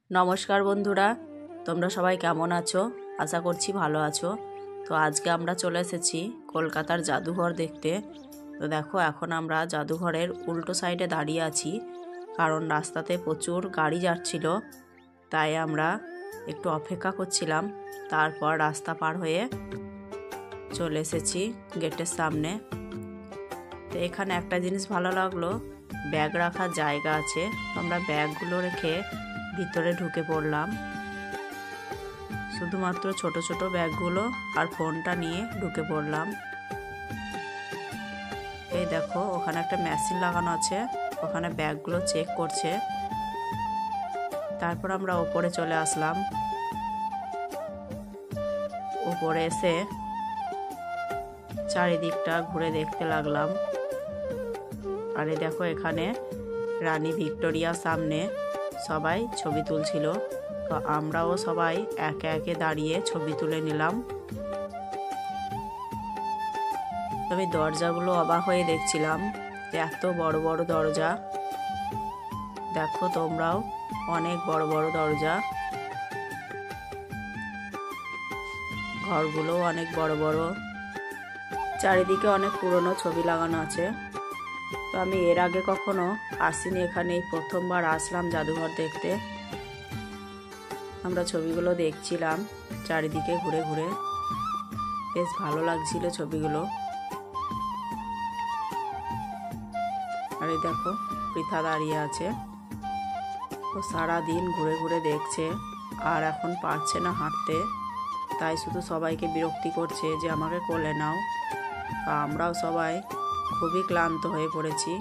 নমস্কার বন্ধুরা, তোমরা সবাই কেমন আছো? আশা করছি ভালো আছো। তো আজকে আমরা চলে এসেছি কলকাতার জাদুঘর দেখতে। তো দেখো, এখন আমরা জাদুঘরের উল্টো সাইডে দাঁড়িয়ে আছি, কারণ রাস্তাতে প্রচুর গাড়ি যাচ্ছিল, তাই আমরা একটু অপেক্ষা করছিলাম। তারপর রাস্তা পার হয়ে চলে এসেছি গেটের সামনে। তো এখানে একটা জিনিস ভালো লাগলো, ব্যাগ রাখার জায়গা আছে। তো আমরা ব্যাগগুলো রেখে ভিতরে ঢুকে পড়লাম। শুধুমাত্র ছোট ছোট ব্যাগগুলো আর ফোনটা নিয়ে ঢুকে পড়লাম। এই দেখো, ওখানে একটা মেশিন লাগানো আছে, ওখানে ব্যাগগুলো চেক করছে। তারপর আমরা ওপরে চলে আসলাম। ওপরে এসে চারিদিকটা ঘুরে দেখতে লাগলাম। আর এই দেখো, এখানে রানী ভিক্টোরিয়ার সামনে সবাই ছবি তুলছিল। তো আমরাও সবাই একে একে দাঁড়িয়ে ছবি তুলে নিলাম। তবে দরজাগুলো অবাক হয়ে দেখছিলাম যে এত বড় বড় দরজা। দেখো তোমরাও, অনেক বড় বড় দরজা। ঘরগুলো অনেক বড় বড়। চারিদিকে অনেক পুরনো ছবি লাগানো আছে। তো আমি এর আগে কখনো আসিনি এখানে, প্রথমবার আসলাম জাদুঘর দেখতে। আমরা ছবিগুলো দেখছিলাম চারিদিকে ঘুরে ঘুরে, বেশ ভালো লাগছিল ছবিগুলো। আর এই দেখো, পৃথা দাঁড়িয়ে আছে। ও সারাদিন ঘুরে ঘুরে দেখছে, আর এখন পারছে না হাঁটতে, তাই শুধু সবাইকে বিরক্তি করছে যে আমাকে কোলে নাও। আমরাও সবাই খুবই ক্লান্ত হয়ে পড়েছি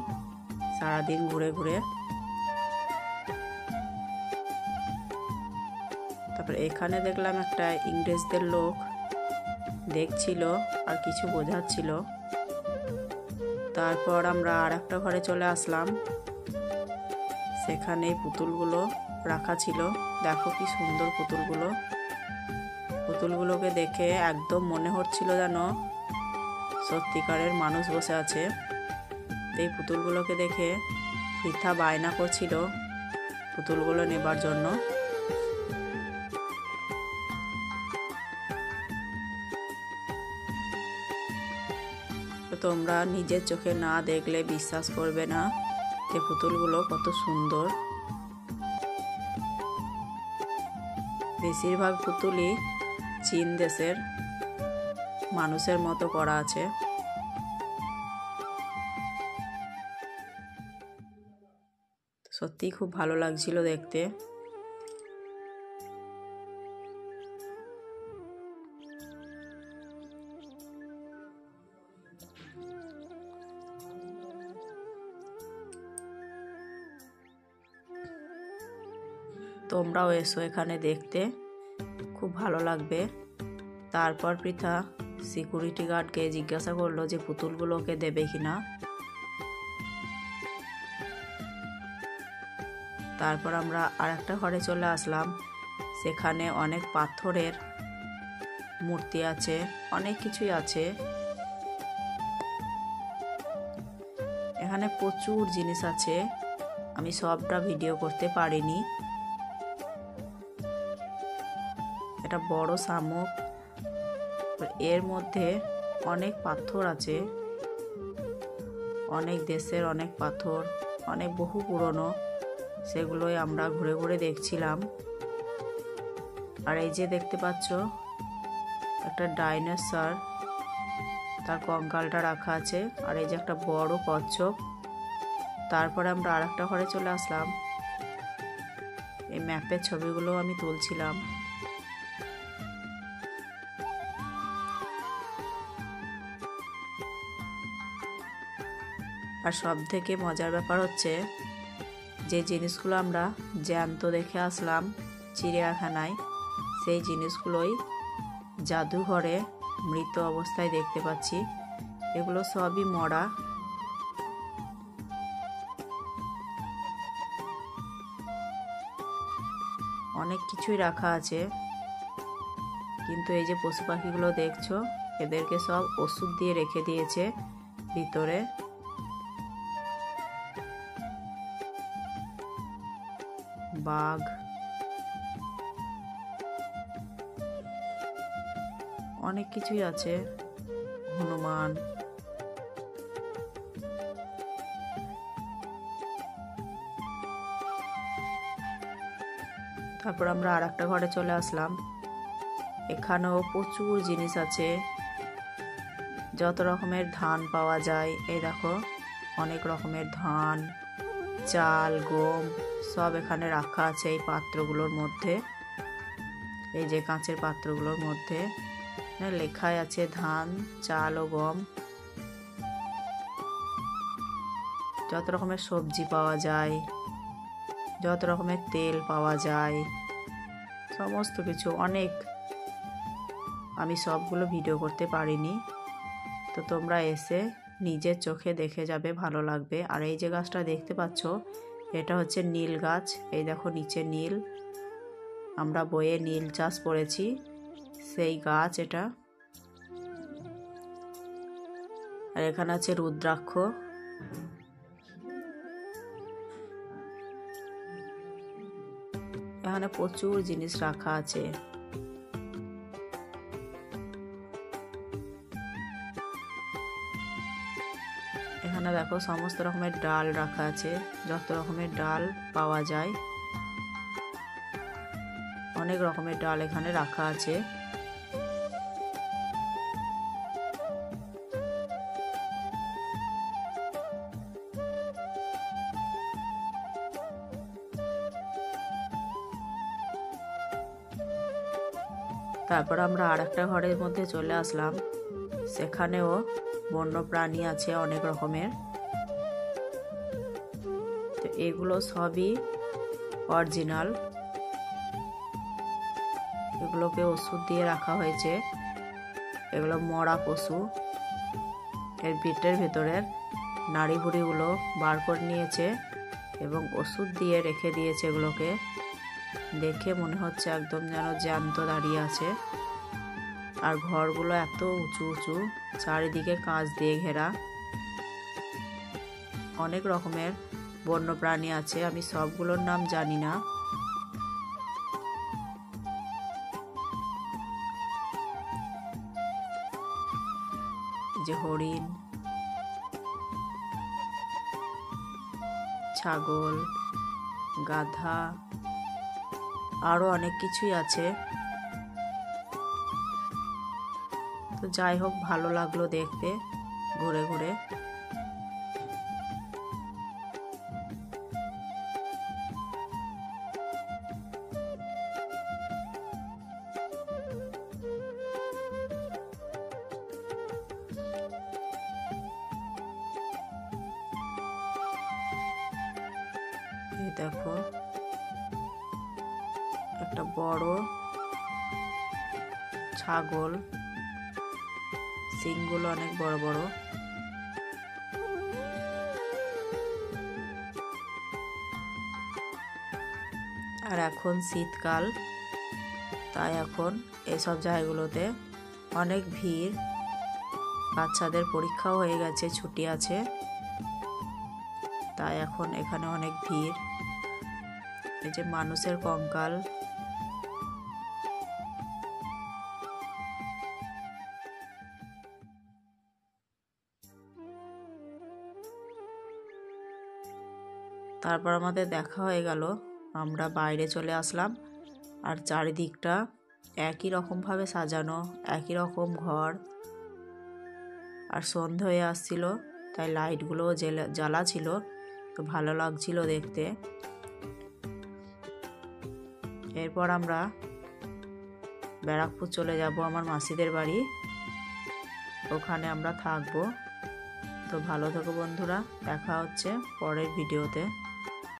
সারাদিন ঘুরে ঘুরে। তারপরে এখানে দেখলাম একটা ইংরেজদের লোক দেখছিল আর কিছু বোঝাচ্ছিল। তারপর আমরা আর একটা ঘরে চলে আসলাম। সেখানে পুতুলগুলো রাখা ছিল। দেখো কি সুন্দর পুতুলগুলো। পুতুলগুলোকে দেখে একদম মনে হচ্ছিল যেন সত্যিকারের মানুষ বসে আছে। এই পুতুলগুলোকে দেখে পৃথা বায়না করছিল পুতুলগুলো নেবার জন্য। তোমরা নিজের চোখে না দেখলে বিশ্বাস করবে না যে পুতুলগুলো কত সুন্দর। বেশিরভাগ পুতুলই চীন দেশের মানুষের মতো করা আছে। সত্যি খুব ভালো লাগছিল দেখতে। তোমরাও এসো এখানে দেখতে, খুব ভালো লাগবে। তারপর পৃথা সিকিউরিটি গার্ডকে জিজ্ঞাসা করলো যে পুতুলগুলোকে দেবে কিনা। তারপর আমরা আর একটা ঘরে চলে আসলাম। সেখানে অনেক পাথরের মূর্তি আছে, অনেক কিছুই আছে। এখানে প্রচুর জিনিস আছে, আমি সবটা ভিডিও করতে পারিনি। এটা বড় শামুক, এর মধ্যে অনেক পাথর আছে, অনেক দেশের অনেক পাথর, অনেক বহু পুরনো। সেগুলোই আমরা ঘুরে ঘুরে দেখছিলাম। আর এই যে দেখতে পাচ্ছ, একটা ডাইনোসর, তার কঙ্কালটা রাখা আছে। আর এই যে একটা বড় কচ্ছপ। তারপরে আমরা আর একটা ঘরে চলে আসলাম। এই ম্যাপের ছবিগুলো আমি তুলছিলাম। আর সব থেকে মজার ব্যাপার হচ্ছে, যে জিনিসগুলো আমরা জ্যান্ত দেখে আসলাম চিড়িয়াখানায়, সেই জিনিসগুলোই জাদুঘরে মৃত অবস্থায় দেখতে পাচ্ছি। এগুলো সবই মরা। অনেক কিছুই রাখা আছে, কিন্তু এই যে পশু পাখিগুলো দেখছো, এদেরকে সব ওষুধ দিয়ে রেখে দিয়েছে ভিতরে। বাঘ, অনেক কিছুই আছে, হনুমান। তারপর আমরা আর একটা ঘরে চলে আসলাম। এখানেও প্রচুর জিনিস আছে, যত রকমের ধান পাওয়া যায়। এই দেখো, অনেক রকমের ধান, চাল, গম সব এখানে রাখা আছে এই পাত্রগুলোর মধ্যে। এই যে কাঁচের পাত্রগুলোর মধ্যে লেখাই আছে ধান, চাল ও গম। যত রকমের সবজি পাওয়া যায়, যত রকমের তেল পাওয়া যায়, সমস্ত কিছু অনেক। আমি সবগুলো ভিডিও করতে পারিনি, তো তোমরা এসে নিজের চোখে দেখে যাবে, ভালো লাগবে। আর এই যে গাছটা দেখতে পাচ্ছ, এটা হচ্ছে নীল গাছ। এই দেখো নিচে নীল, আমরা বইয়ে নীল চাষ করেছি, সেই গাছ এটা। আর এখানে আছে রুদ্রাক্ষ। এখানে প্রচুর জিনিস রাখা আছে। এখানে দেখো সমস্ত রকমের ডাল রাখা আছে, যত রকমের ডাল পাওয়া যায়, অনেক রকমের ডাল এখানে রাখা আছে। তারপর আমরা আর একটা ঘরের মধ্যে চলে আসলাম। সেখানেও বন্য প্রাণী আছে অনেক রকমের। তো এগুলো সবই অরিজিনাল, এগুলোকে ওষুধ দিয়ে রাখা হয়েছে। এগুলো মরা পশু, এর পেটের ভেতরের নাড়ি ভুড়িগুলো বার করে নিয়েছে এবং ওষুধ দিয়ে রেখে দিয়েছে এগুলোকে। দেখে মনে হচ্ছে একদম যেন জ্যান্ত দাঁড়িয়ে আছে। আর ঘরগুলো এত উঁচু উঁচু, চারিদিকে কাঁচ দিয়ে ঘেরা। অনেক রকমের বন্য প্রাণী আছে, আমি সবগুলোর নাম জানি না। যে হরিণ, ছাগল, গাধা, আরো অনেক কিছুই আছে। তো যাই হোক, ভালো লাগলো দেখতে ঘুরে ঘুরে। এই দেখো একটা বড় ছাগল, শিংগুলো অনেক বড় বড়। আর এখন শীতকাল, তাই এখন এসব জায়গাগুলোতে অনেক ভিড়। বাচ্চাদের পরীক্ষাও হয়ে গেছে, ছুটি আছে, তাই এখন এখানে অনেক ভিড়। এই যে মানুষের কঙ্কাল, তারপর আমাদের দেখা হয়ে গেল, আমরা বাইরে চলে আসলাম। আর চারিদিকটা একই রকমভাবে সাজানো, একই রকম ঘর। আর সন্ধে হয়ে আসছিল, তাই লাইটগুলোও জ্বালা ছিল, তো ভালো লাগছিল দেখতে। এরপর আমরা ব্যারাকপুর চলে যাব আমার মাসিদের বাড়ি, ওখানে আমরা থাকবো। তো ভালো থেকো বন্ধুরা, দেখা হচ্ছে পরের ভিডিওতে।